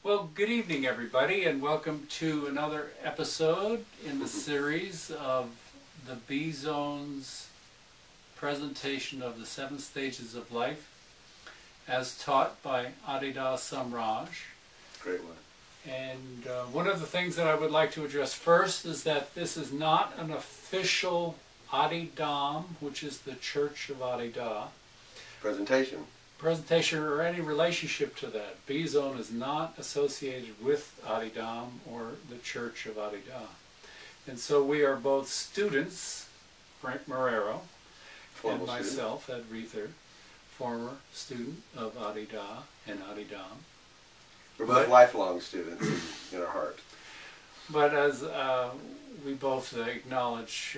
Well, good evening, everybody, and welcome to another episode in the series of the Beezone's presentation of the 7 stages of life as taught by Adi Da Samraj. Great one. And one of the things that I would like to address first is that this is not an official Adidam, which is the Church of Adi Da. Presentation Or any relationship to that. Beezone is not associated with Adidam or the Church of Adi Da. And so we are both students, Frank Marrero and myself, Ed Reether, former student of Adi Da and Adidam. We're both lifelong students in our heart. But as we both acknowledge,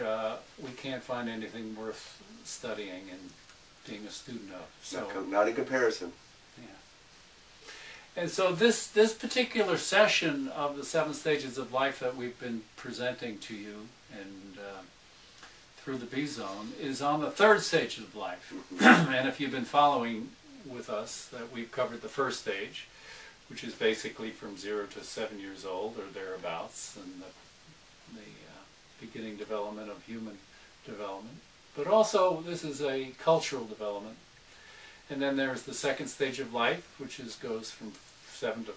we can't find anything worth studying and being a student of. So, not in comparison. Yeah. And so this particular session of the 7 stages of life that we've been presenting to you and through the Beezone is on the 3rd stage of life. And if you've been following with us, that we've covered the 1st stage, which is basically from 0 to 7 years old or thereabouts, and the beginning development of human development. But also, this is a cultural development. And then there's the 2nd stage of life, which goes from 7 to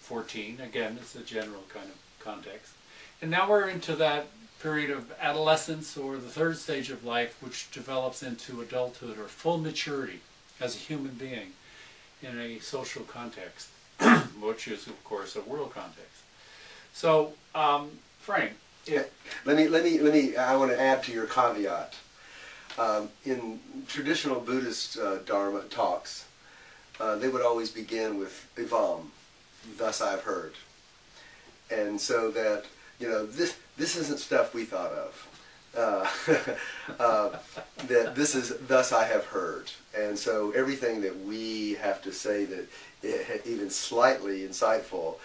14. Again, it's a general kind of context. And now we're into that period of adolescence, or the 3rd stage of life, which develops into adulthood or full maturity as a human being in a social context, which is, of course, a world context. So, Frank, I want to add to your caveat. In traditional Buddhist Dharma talks, they would always begin with Evam, thus I've heard. And so that, this isn't stuff we thought of. That this is thus I have heard. And so everything that we have to say that even slightly insightful,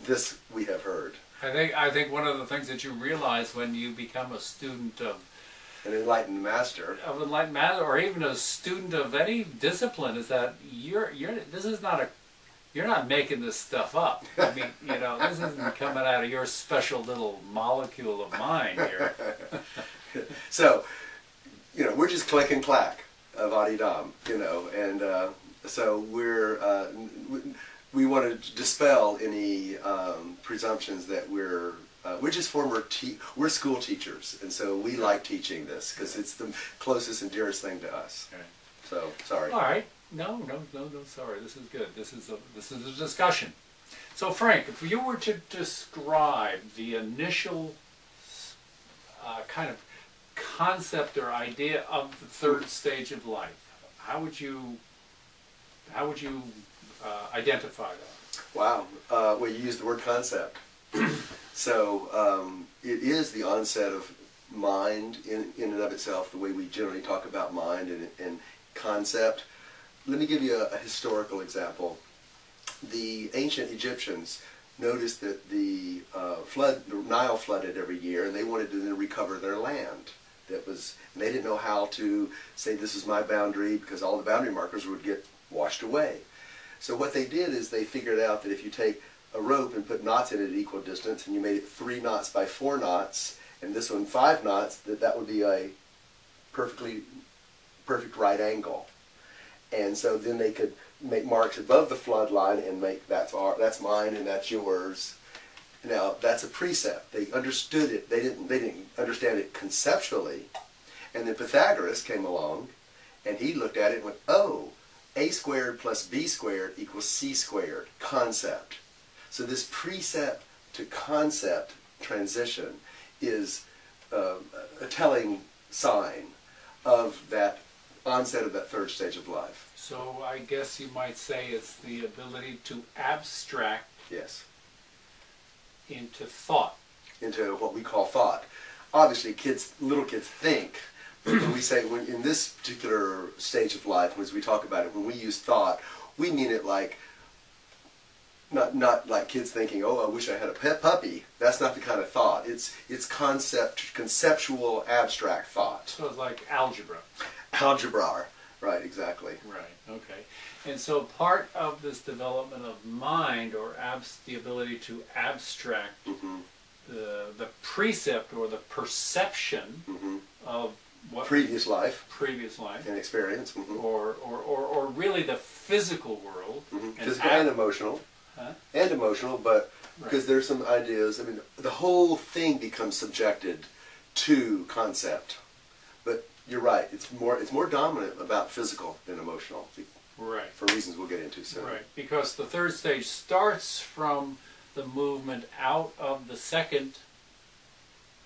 this we have heard. I think one of the things that you realize when you become a student of an enlightened master, or even a student of any discipline, is that you're not making this stuff up. I mean, this isn't coming out of your special little molecule of mind here. So, we're just click and clack of Adidam, and so we want to dispel any presumptions that we're just we're school teachers, and so we like teaching this because it's the closest and dearest thing to us. Right. So sorry. All right. No. Sorry. This is good. This is a discussion. So Frank, if you were to describe the initial kind of concept or idea of the 3rd stage of life, how would you identify that? Wow. Well, you used the word concept. So it is the onset of mind in and of itself, the way we generally talk about mind and concept. Let me give you a historical example. The ancient Egyptians noticed that the Nile flooded every year, and they wanted to then recover their land. And they didn't know how to say this is my boundary, because all the boundary markers would get washed away. So what they did is they figured out that if you take a rope and put knots in it at equal distance, and you made it 3 knots by 4 knots, and this one 5 knots, that would be a perfect right angle. And so then they could make marks above the flood line and make that's mine and that's yours. Now that's a precept. They understood it. They didn't understand it conceptually. And then Pythagoras came along, and he looked at it and went, oh, a squared plus b squared equals c squared, concept. So this precept to concept transition is a telling sign of that onset of that 3rd stage of life. So I guess you might say it's the ability to abstract into thought. Into what we call thought. Obviously, little kids think. When we say, in this particular stage of life, as we talk about it, when we use thought, we mean it like, not like kids thinking, oh, I wish I had a pet puppy. That's not the kind of thought. It's conceptual, abstract thought. So it's like algebra. Algebra. Right, exactly. Right, okay. And so part of this development of mind, or the ability to abstract the precept or the perception of what Previous life previous life and experience. or really the physical world, Physical and emotional. And emotional, but because there's some ideas, I mean, the whole thing becomes subjected to concept. But you're right, it's more dominant about physical than emotional. Right. For reasons we'll get into soon. Right, because the third stage starts from the movement out of the second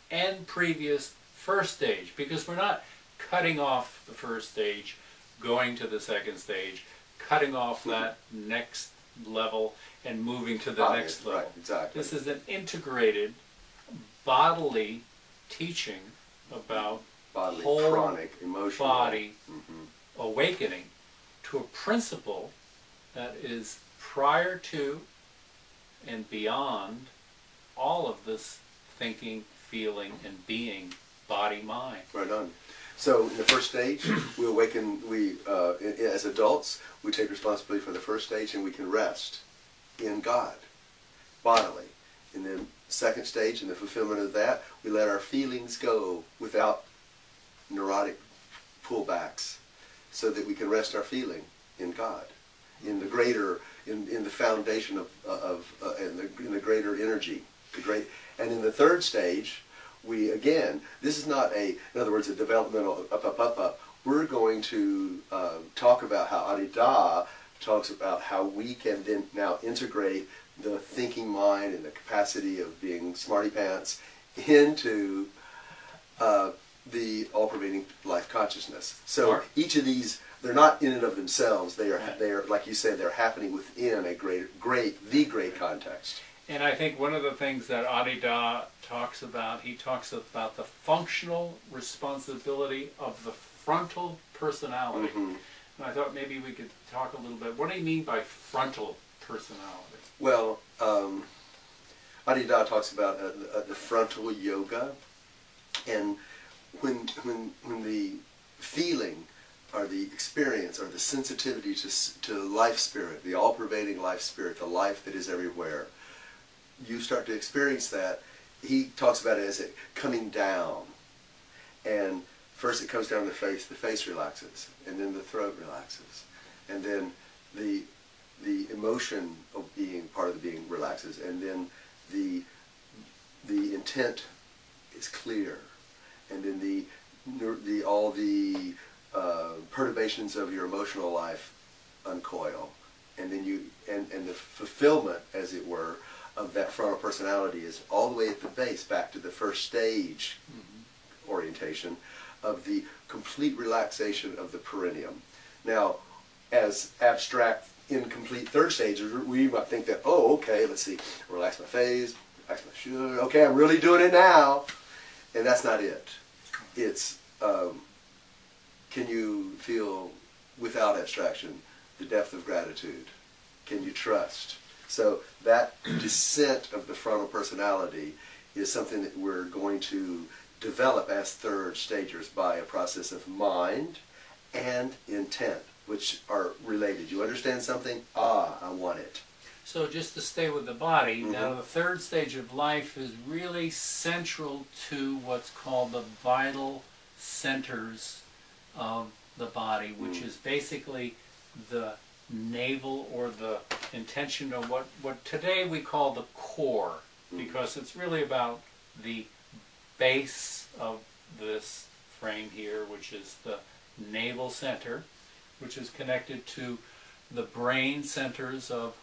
and previous first stage, because we're not cutting off the first stage, going to the second stage, cutting off that next level and moving to the next level. Right, exactly. This is an integrated bodily teaching about Bodily, whole chronic, emotional. body awakening to a principle that is prior to and beyond all of this thinking, feeling, and being, body, mind. Right on. So in the first stage, we awaken, as adults, we take responsibility for the first stage and we can rest in God, bodily. In the second stage, in the fulfillment of that, we let our feelings go without neurotic pullbacks, so that we can rest our feeling in God, in the greater, in the foundation in the greater energy, and in the third stage, we again, this is not in other words, a developmental up. We're going to talk about how Adi Da talks about how we can then now integrate the thinking mind and the capacity of being smarty pants into the all-pervading life consciousness. So each of these, they're not in and of themselves. They are, like you said, they're happening within a great context. And I think one of the things that Adi Da talks about, he talks about the functional responsibility of the frontal personality. And I thought maybe we could talk a little bit. What do you mean by frontal personality? Well, Adi Da talks about the frontal yoga, and when the feeling or the experience or the sensitivity to life spirit, the all-pervading life spirit, the life that is everywhere, you start to experience that. He talks about it as it coming down, and first it comes down the face relaxes, and then the throat relaxes, and then the emotion of being part of the being relaxes, and then the intent is clear, and then all the perturbations of your emotional life uncoil, and then and the fulfillment, as it were, of that frontal personality is all the way at the base, back to the first stage orientation of the complete relaxation of the perineum. Now, as abstract, incomplete third stages, we might think that, oh, okay, let's see, relax my face, relax my shoulder, okay, I'm really doing it now. And that's not it. It's, can you feel, without abstraction, the depth of gratitude? Can you trust? So that descent of the frontal personality is something that we're going to develop as third stagers by a process of mind and intent, which are related. You understand something? Ah, I want it. So just to stay with the body, now the third stage of life is really central to what's called the vital centers of the body, which is basically the navel, or the intention of what today we call the core, because it's really about the base of this frame here, which is the navel center, which is connected to the brain centers of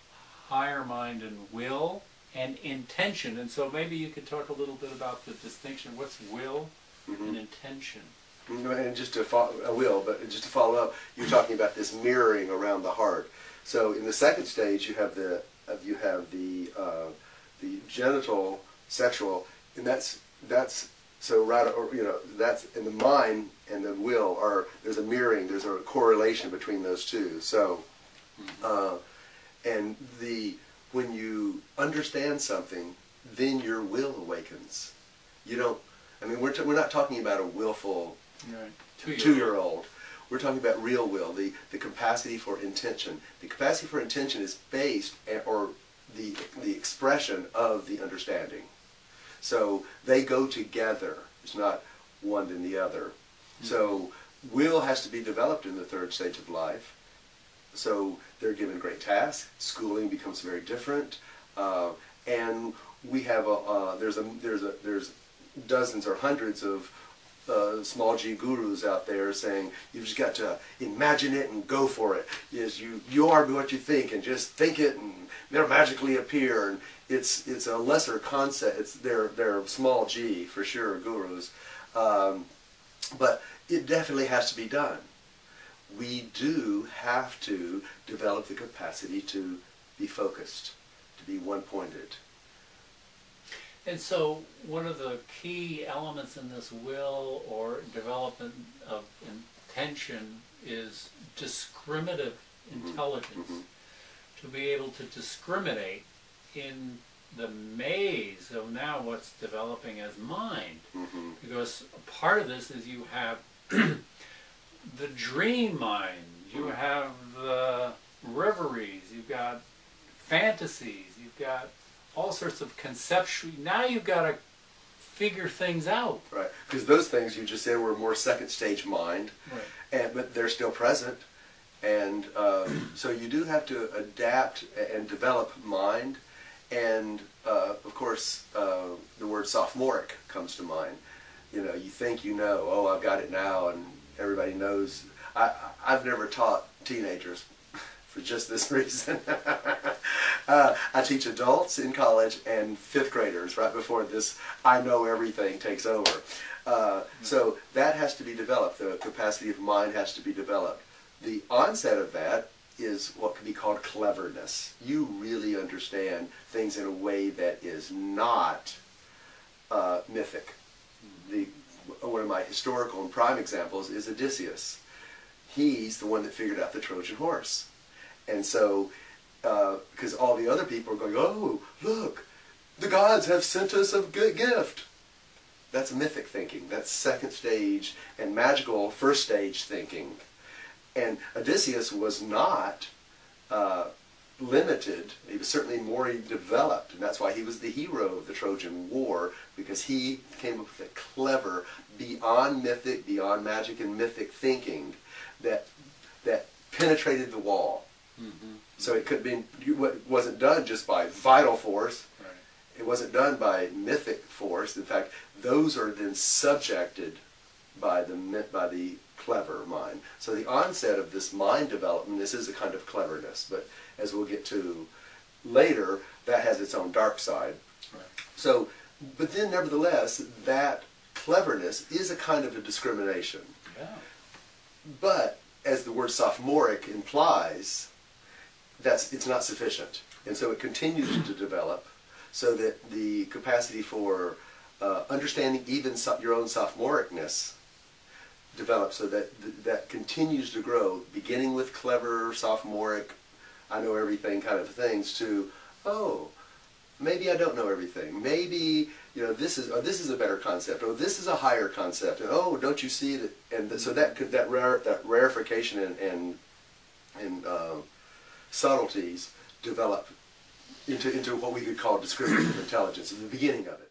higher mind and will and intention. And so maybe you could talk a little bit about the distinction. What's will and intention? And just to follow up, you're talking about this mirroring around the heart. So in the second stage, you have the genital, sexual, and that's so right, or that's in the mind and the will are, there's a mirroring, there's a correlation between those two. So and when you understand something, then your will awakens. You don't. I mean, we're not talking about a willful 2-year-old. We're talking about real will, the capacity for intention. The capacity for intention is based, or the expression of the understanding. So they go together. It's not one than the other. So will has to be developed in the third stage of life. So they're given great tasks. Schooling becomes very different, and we have there's dozens or hundreds of small G gurus out there saying you've just got to imagine it and go for it. Yes, you are what you think, and just think it, and they'll magically appear. And it's a lesser concept. They're small G for sure, gurus, but it definitely has to be done. We do have to develop the capacity to be focused, to be one-pointed. And so one of the key elements in this will or development of intention is discriminative intelligence. To be able to discriminate in the maze of now what's developing as mind. Because a part of this is you have the dream mind, you have the reveries, you've got fantasies, you've got all sorts of conceptual. Now you've got to figure things out. Right, because those things you just said were more second stage mind, but they're still present, and so you do have to adapt and develop mind, and of course the word sophomoric comes to mind. You know, you think you know, oh, I've got it now, and everybody knows. I've never taught teenagers for just this reason. I teach adults in college and fifth graders right before this I know everything takes over. So that has to be developed. The capacity of mind has to be developed. The onset of that is what can be called cleverness. You really understand things in a way that is not mythic. One of my historical and prime examples is Odysseus. He's the one that figured out the Trojan horse. And so, because all the other people are going, oh, look, the gods have sent us a good gift. That's mythic thinking. That's second stage and magical first stage thinking. And Odysseus was not limited. He was certainly more developed, and that's why he was the hero of the Trojan War, because he came up with a clever, beyond mythic, beyond magic and mythic thinking that penetrated the wall. So it could be, it wasn't done just by vital force. It wasn't done by mythic force. In fact, those are then subjected by the clever mind. So the onset of this mind development, this is a kind of cleverness, but as we'll get to later, that has its own dark side. So, but then nevertheless, that cleverness is a kind of a discrimination. But as the word sophomoric implies, it's not sufficient. And so it continues to develop so that the capacity for understanding even your own sophomoricness develops, so that that continues to grow, beginning with clever, sophomoric, I know everything kind of things, to, oh, maybe I don't know everything. Maybe, you know, this is a better concept, or this is a higher concept, and oh, don't you see that? And so that rarefication and subtleties develop into what we could call discriminative intelligence at the beginning of it.